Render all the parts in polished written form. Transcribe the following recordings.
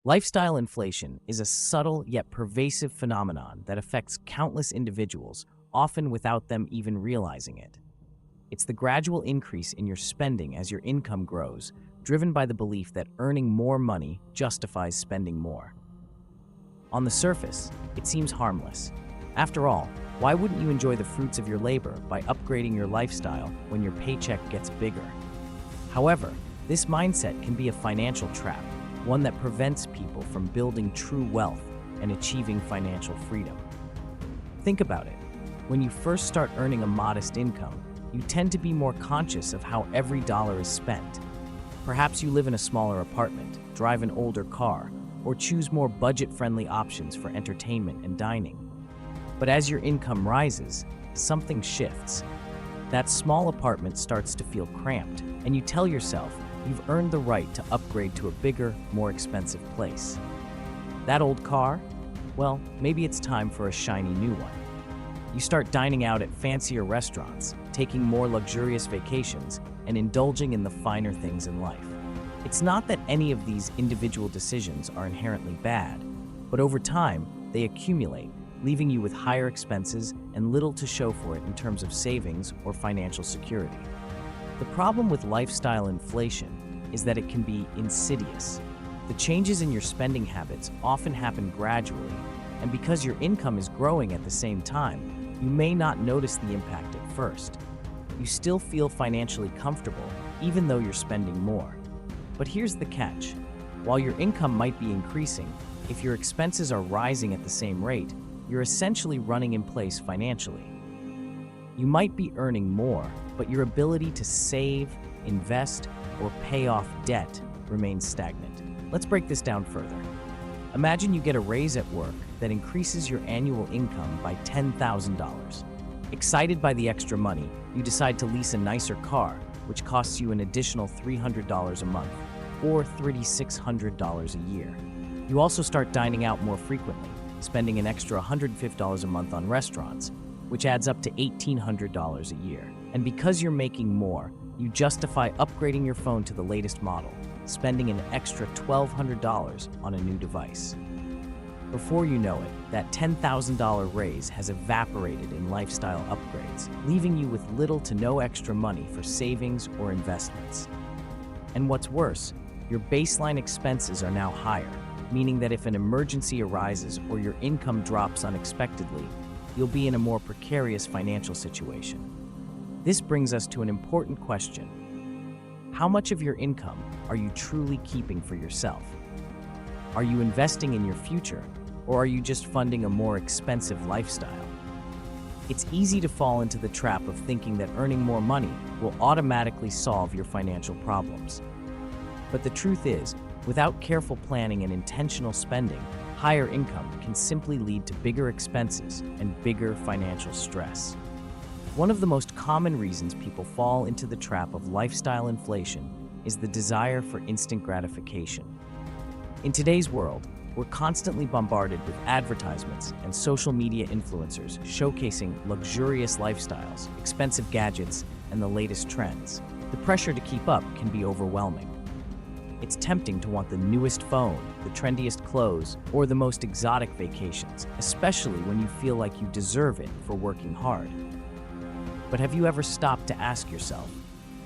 Lifestyle inflation is a subtle yet pervasive phenomenon that affects countless individuals, often without them even realizing it. It's the gradual increase in your spending as your income grows, driven by the belief that earning more money justifies spending more. On the surface, it seems harmless. After all, why wouldn't you enjoy the fruits of your labor by upgrading your lifestyle when your paycheck gets bigger? However, this mindset can be a financial trap, one that prevents people from building true wealth and achieving financial freedom. Think about it. When you first start earning a modest income, you tend to be more conscious of how every dollar is spent. Perhaps you live in a smaller apartment, drive an older car, or choose more budget-friendly options for entertainment and dining. But as your income rises, something shifts. That small apartment starts to feel cramped, and you tell yourself you've earned the right to upgrade to a bigger, more expensive place. That old car? Well, maybe it's time for a shiny new one. You start dining out at fancier restaurants, taking more luxurious vacations, and indulging in the finer things in life. It's not that any of these individual decisions are inherently bad, but over time, they accumulate, leaving you with higher expenses and little to show for it in terms of savings or financial security. The problem with lifestyle inflation is that it can be insidious. The changes in your spending habits often happen gradually, and because your income is growing at the same time, you may not notice the impact at first. You still feel financially comfortable, even though you're spending more. But here's the catch. While your income might be increasing, if your expenses are rising at the same rate, you're essentially running in place financially. You might be earning more, but your ability to save, invest, or pay off debt remains stagnant. Let's break this down further. Imagine you get a raise at work that increases your annual income by $10,000. Excited by the extra money, you decide to lease a nicer car, which costs you an additional $300 a month, or $3,600 a year. You also start dining out more frequently, spending an extra $150 a month on restaurants, which adds up to $1,800 a year. And because you're making more, you justify upgrading your phone to the latest model, spending an extra $1,200 on a new device. Before you know it, that $10,000 raise has evaporated in lifestyle upgrades, leaving you with little to no extra money for savings or investments. And what's worse, your baseline expenses are now higher, meaning that if an emergency arises or your income drops unexpectedly, you'll be in a more precarious financial situation. This brings us to an important question. How much of your income are you truly keeping for yourself? Are you investing in your future, or are you just funding a more expensive lifestyle? It's easy to fall into the trap of thinking that earning more money will automatically solve your financial problems. But the truth is, without careful planning and intentional spending, higher income can simply lead to bigger expenses and bigger financial stress. One of the most common reasons people fall into the trap of lifestyle inflation is the desire for instant gratification. In today's world, we're constantly bombarded with advertisements and social media influencers showcasing luxurious lifestyles, expensive gadgets, and the latest trends. The pressure to keep up can be overwhelming. It's tempting to want the newest phone, the trendiest clothes, or the most exotic vacations, especially when you feel like you deserve it for working hard. But have you ever stopped to ask yourself,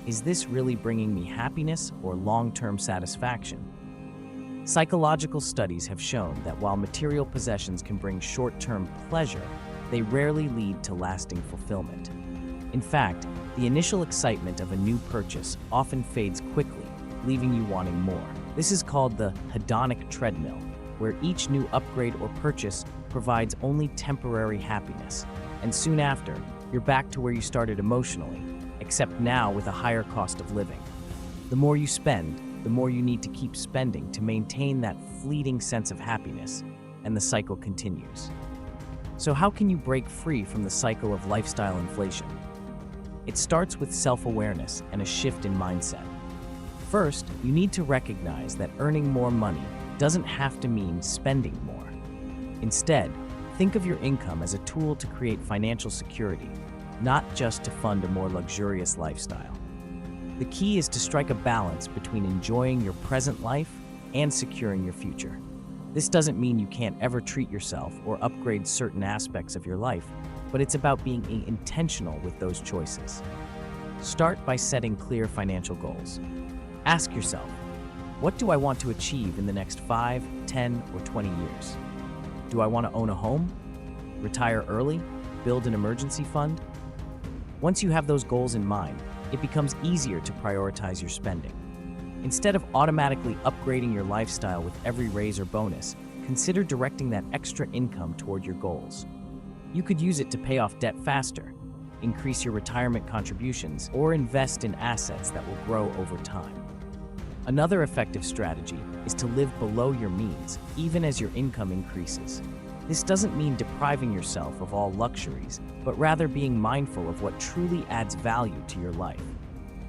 is this really bringing me happiness or long-term satisfaction? Psychological studies have shown that while material possessions can bring short-term pleasure, they rarely lead to lasting fulfillment. In fact, the initial excitement of a new purchase often fades quickly, leaving you wanting more. This is called the hedonic treadmill, where each new upgrade or purchase provides only temporary happiness, and soon after, you're back to where you started emotionally, except now with a higher cost of living. The more you spend, the more you need to keep spending to maintain that fleeting sense of happiness, and the cycle continues. So how can you break free from the cycle of lifestyle inflation? It starts with self-awareness and a shift in mindset. First, you need to recognize that earning more money doesn't have to mean spending more. Instead, think of your income as a tool to create financial security, not just to fund a more luxurious lifestyle. The key is to strike a balance between enjoying your present life and securing your future. This doesn't mean you can't ever treat yourself or upgrade certain aspects of your life, but it's about being intentional with those choices. Start by setting clear financial goals. Ask yourself, what do I want to achieve in the next 5, 10, or 20 years? Do I want to own a home? Retire early? Build an emergency fund? Once you have those goals in mind, it becomes easier to prioritize your spending. Instead of automatically upgrading your lifestyle with every raise or bonus, consider directing that extra income toward your goals. You could use it to pay off debt faster, increase your retirement contributions, or invest in assets that will grow over time. Another effective strategy is to live below your means, even as your income increases. This doesn't mean depriving yourself of all luxuries, but rather being mindful of what truly adds value to your life.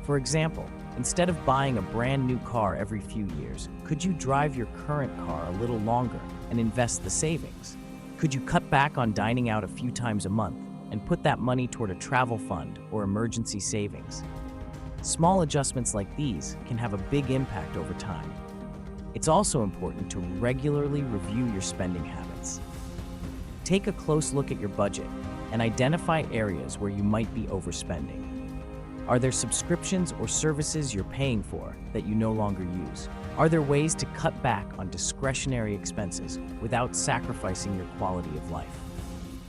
For example, instead of buying a brand new car every few years, could you drive your current car a little longer and invest the savings? Could you cut back on dining out a few times a month and put that money toward a travel fund or emergency savings? Small adjustments like these can have a big impact over time. It's also important to regularly review your spending habits. Take a close look at your budget and identify areas where you might be overspending. Are there subscriptions or services you're paying for that you no longer use? Are there ways to cut back on discretionary expenses without sacrificing your quality of life?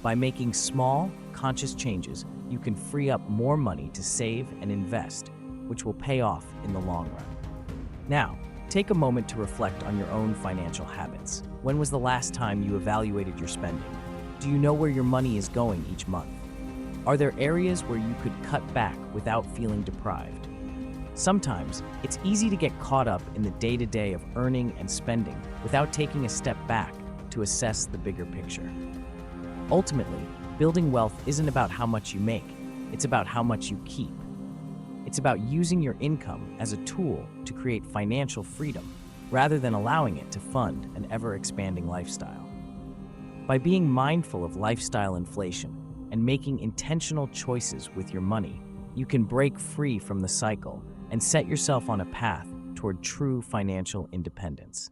By making small, conscious changes, you can free up more money to save and invest, which will pay off in the long run. Now, take a moment to reflect on your own financial habits. When was the last time you evaluated your spending? Do you know where your money is going each month? Are there areas where you could cut back without feeling deprived? Sometimes, it's easy to get caught up in the day-to-day of earning and spending without taking a step back to assess the bigger picture. Ultimately, building wealth isn't about how much you make, it's about how much you keep. It's about using your income as a tool to create financial freedom, rather than allowing it to fund an ever-expanding lifestyle. By being mindful of lifestyle inflation and making intentional choices with your money, you can break free from the cycle and set yourself on a path toward true financial independence.